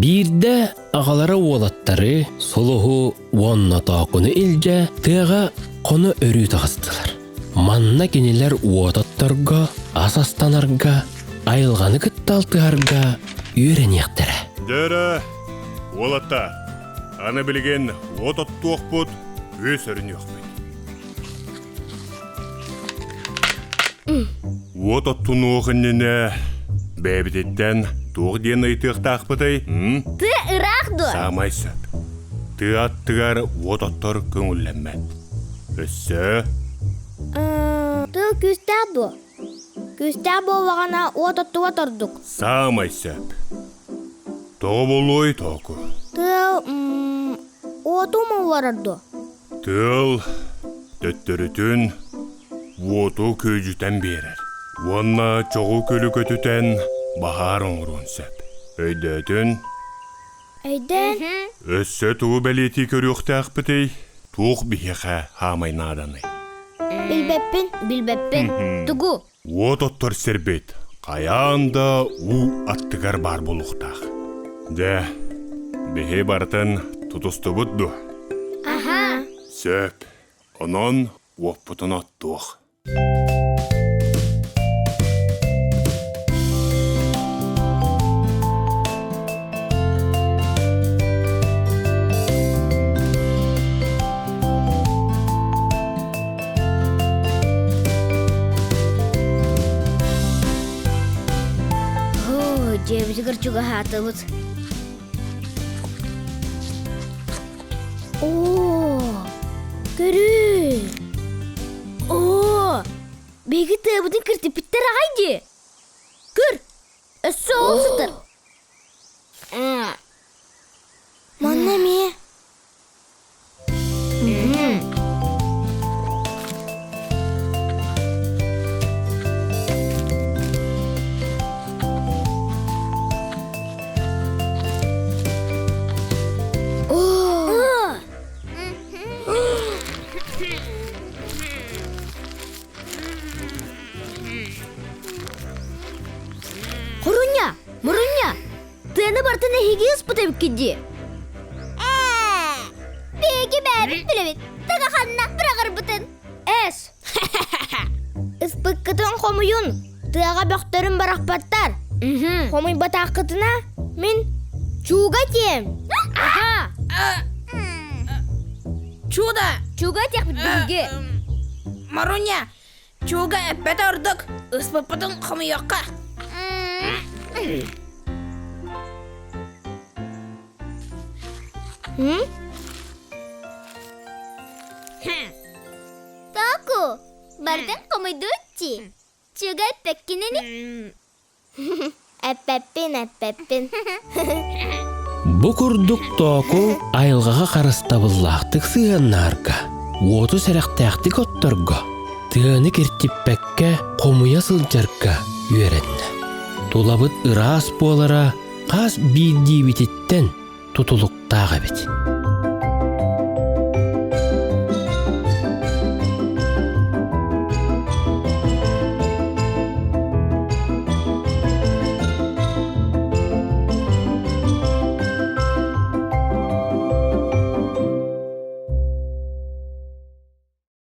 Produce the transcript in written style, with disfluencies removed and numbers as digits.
Бирде ағалары олаттары солуғу уанна тақуны илже тыға қоны өрі тағыстылар. Манна кенелер уататтарға, асастанарға, айылғаны күтталтығарға үйренектері. Дөрі, олатта, аны білген отаттуық бұд, өз өрін еқпен. Отаттуын оғыннене бәбітеттен туғы ден ұйтықтақ бұдай? Ты ырақды? Самай сөп. Ты аттығар отаттар көңілленмен. Өссі? Ты күстәбі. Күстәбі оғана отатты отардық. Самай сөп. Тоғы болуй тоғы. Ты оту му варарды? Тыл төттірітін оту көйжітен берер. Онна чоғы көлі көтітен бағар оңырын сөп. Өйдетін? Өйден? Өссі туғы бәлеті көріқтақ бітей, туғы бейеға хамайнаданы. Билбеппін. Тугу? Ототтар сербет, қаянда у аттығар бар болуқтақ. Дә, бейе бартын тұтысты бұдды. Аха. Сөп, онын оппытын аттуық. Жебізігір жүгі хатыбыз. Көрі. Бегі табыдың кіртіпіттер ағайды. Көр, өссі олсытыр. Манна ме? Мұрыння, тәні бартыны хеге ұспытып кеді? Беге бәрін білемет, тәгі қанына бірағыр бұтын. Әс! Ұспыққытын қомыйын, тәға бөқтерін барақ баттар. Қомый батақ қытына мен чуға тем. Чуға тек бітбілге. Мұрыння, чуға әппәт ұрдық, ұспықпытын қомыйаққа. Таку, бардын қомайды өтті. Чуға әппәккенені? Әппәппен. Бұқырдық тоқу айылғаға қарыстабыллақтық сығаннарға, оту сәріқтәқтік оттырға, тығаны кертіппәкке қомуя сылжарға үйеренні. Тулабыт ырас болара қас бейді бітеттен тұтылықтаға бет.